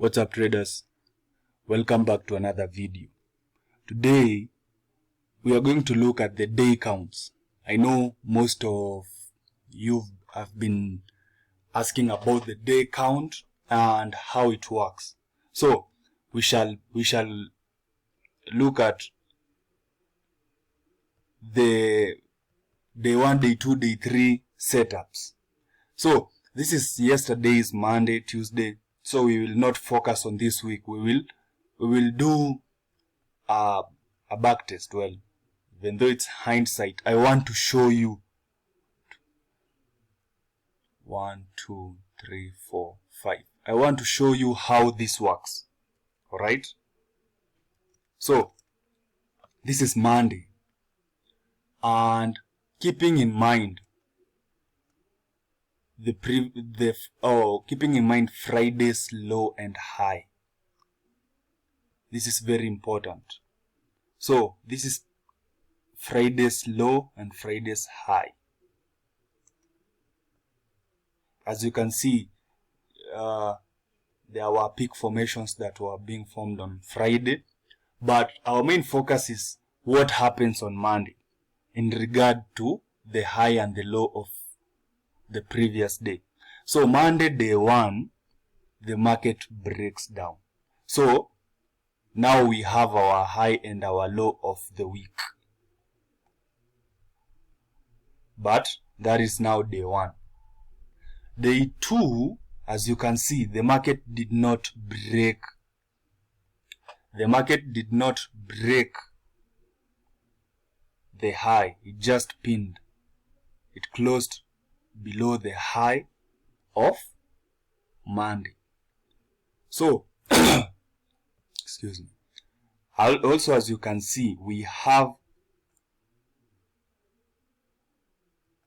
What's up, traders? Welcome back to another video. Today we are going to look at the day counts. I know most of you have been asking about the day count and how it works. So we shall look at the day 1, day 2, day 3 setups. So this is yesterday's Monday, Tuesday. So we will not focus on this week. We will do a back test. Well, even though it's hindsight, I want to show you 1, 2, 3, 4, 5. I want to show you how this works. Alright? So this is Monday. And keeping in mind keeping in mind Friday's low and high. This is very important. So this is Friday's low and Friday's high. As you can see, there were peak formations that were being formed on Friday, but our main focus is what happens on Monday in regard to the high and the low of the previous day. So Monday, day 1, the market breaks down. So now we have our high and our low of the week. But that is now day 1. Day 2, as you can see, the market did not break. The market did not break the high. It just pinned. It closed below the high of Monday. So, excuse me. Also, as you can see, we have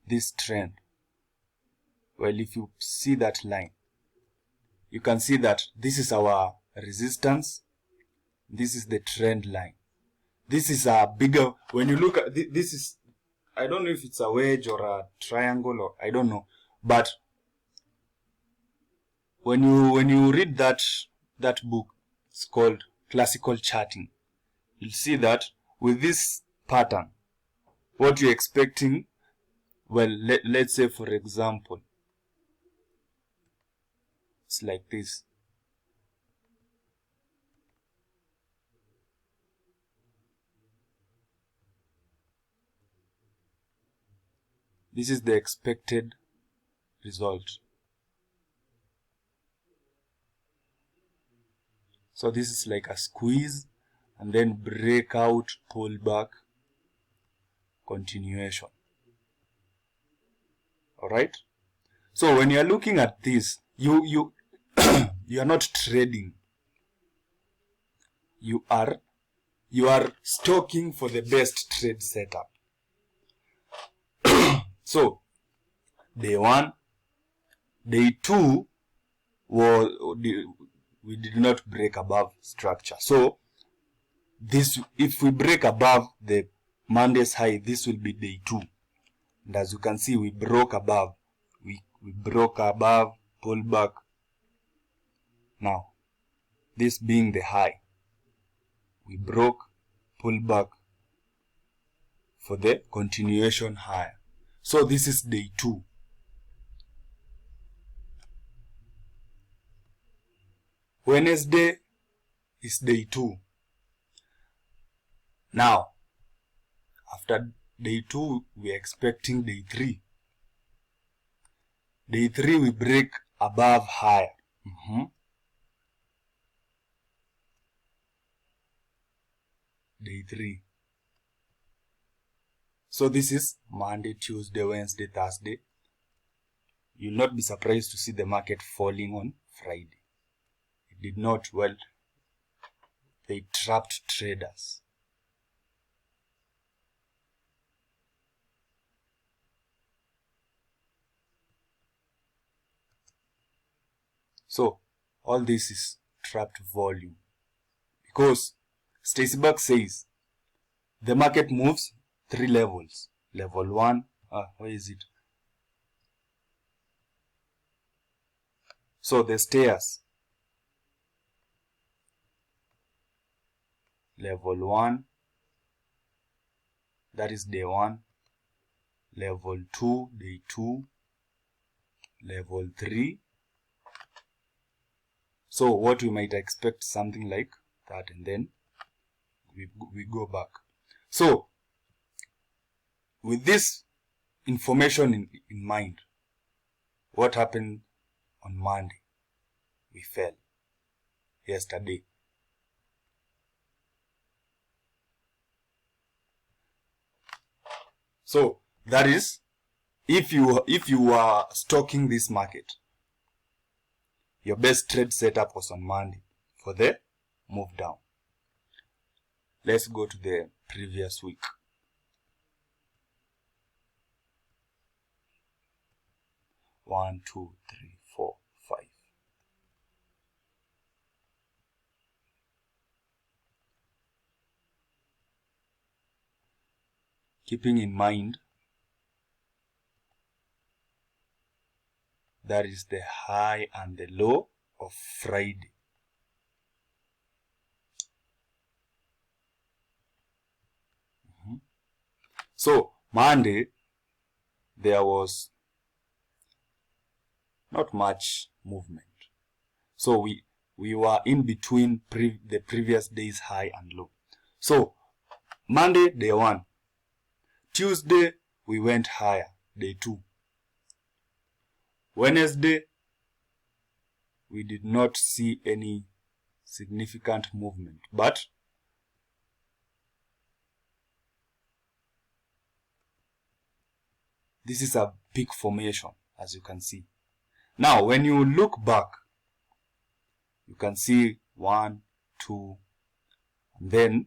this trend. Well, if you see that line, you can see that this is our resistance. This is the trend line. This is a bigger, when you look at this is, I don't know if it's a wedge or a triangle or I don't know, but when you read that book, it's called Classical Charting, you'll see that with this pattern, what you're expecting, well, let's say for example, it's like this. This is the expected result. So this is like a squeeze and then breakout, pull back, continuation. Alright? So when you are looking at this, you are not trading. You are stalking for the best trade setup. So day 1, day 2 we did not break above structure. So this, if we break above the Monday's high, this will be day 2. And as you can see, we broke above. We broke above, pull back. Now, this being the high, we broke, pull back for the continuation higher. So this is day 2. Wednesday is day 2. Now, after day 2, we are expecting day 3. Day 3, we break above higher. Day 3. So this is Monday, Tuesday, Wednesday, Thursday. You'll not be surprised to see the market falling on Friday. It did not. Well, they trapped traders. So all this is trapped volume, because Stacy Buck says the market moves 3 levels. Level 1, where is it? So the stairs. level 1, that is day 1, level 2, day 2, level 3. So what we might expect something like that, and then we go back. So with this information in mind, what happened on Monday? We fell yesterday. So that is, if you are stocking this market, your best trade setup was on Monday for the move down. Let's go to the previous week. One, two, three, 4, 5. Keeping in mind that is the high and the low of Friday. So Monday there was not much movement. So we were in between the previous day's high and low. So Monday, day 1. Tuesday, we went higher, day 2. Wednesday, we did not see any significant movement, but this is a peak formation, as you can see. Now, when you look back, you can see 1, 2, and then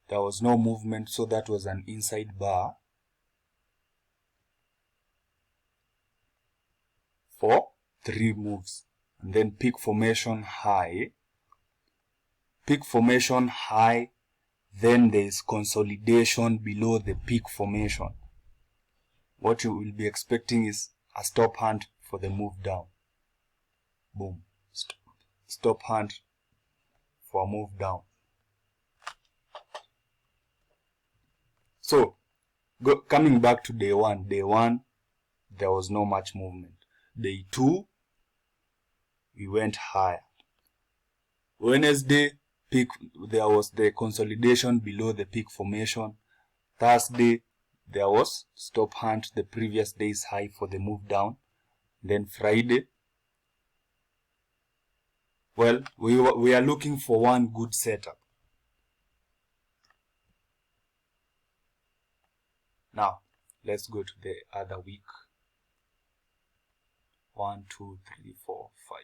there was no movement, so that was an inside bar for 3 moves. And then peak formation high, then there is consolidation below the peak formation. What you will be expecting is a stop hunt for the move down. Boom. Stop hunt for a move down. So, coming back to day 1. Day 1, there was no much movement. Day 2, we went higher. Wednesday, there was the consolidation below the peak formation. Thursday, there was stop hunt, the previous day's high for the move down. Then Friday, well, we are looking for one good setup. Now, let's go to the other week. 1, 2, 3, 4, 5.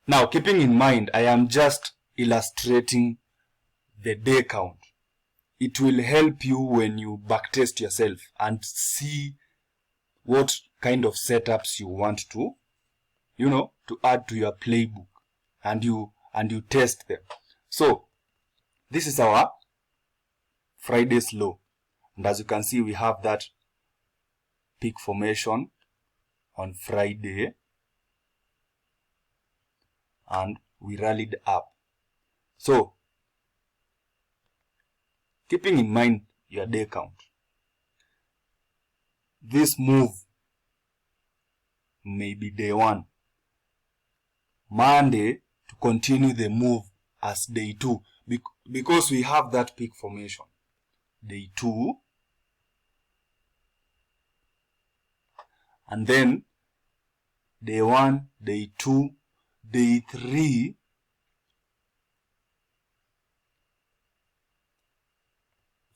Now, keeping in mind, I am just illustrating the day count. It will help you when you backtest yourself and see what kind of setups you want to, to add to your playbook, and you test them. So, this is our Friday's low. And as you can see, we have that peak formation on Friday, and we rallied up. So, keeping in mind your day count, this move may be day 1. Monday to continue the move as day 2, because we have that peak formation. Day 2, and then day 1, day 2, day 3,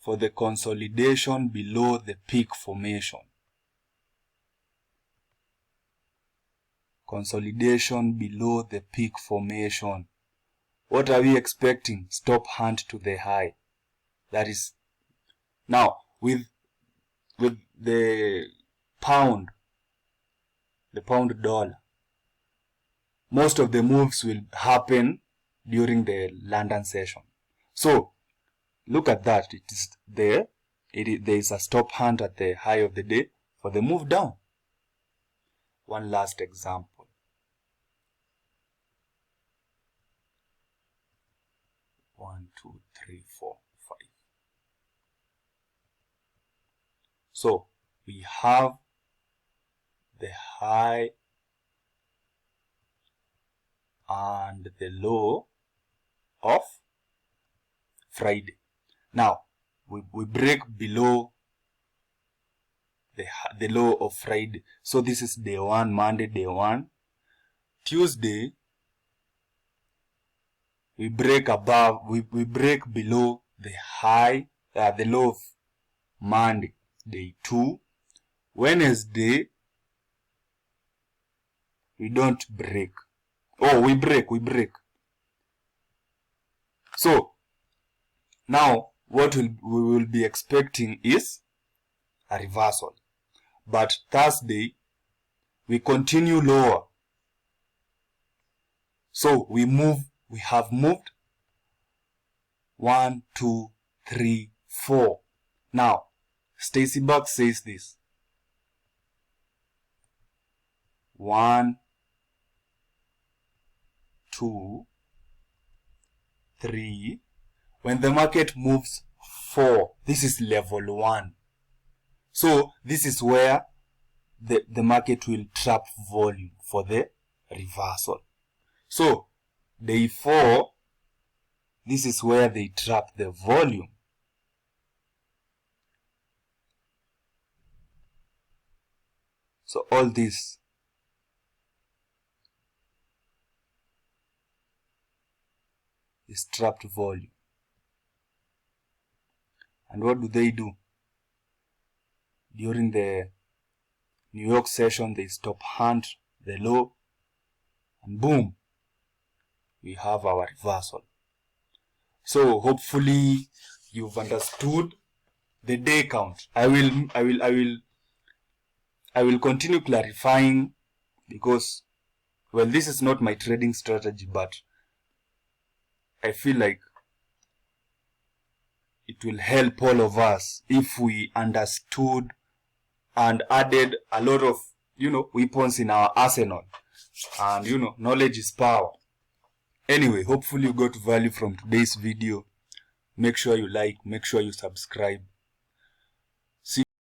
for the consolidation below the peak formation. Consolidation below the peak formation. What are we expecting? Stop hunt to the high. That is, now with the pound dollar, most of the moves will happen during the London session. So look at that. It is there. There is a stop hunt at the high of the day for the move down. One last example. So we have the high and the low of Friday. Now we break below the low of Friday. So this is day 1, Monday, day 1. Tuesday, we break below the high, the low of Monday, day 2. Wednesday, we don't break. Oh, we break. So now what we will be expecting is a reversal. But Thursday, we continue lower. So we have moved 1, 2, 3, 4. Now, Stacy Buck says this. 1, 2, 3. When the market moves 4, this is level 1. So this is where the market will trap volume for the reversal. So day 4, this is where they trap the volume. So all this is trapped volume. And what do they do? During the New York session, they stop hunt the low, and boom, we have our reversal. So hopefully you've understood the day count. I will continue clarifying, because, well, this is not my trading strategy, but I feel like it will help all of us if we understood and added a lot of, weapons in our arsenal. And, knowledge is power. Anyway, hopefully you got value from today's video. Make sure you like, make sure you subscribe.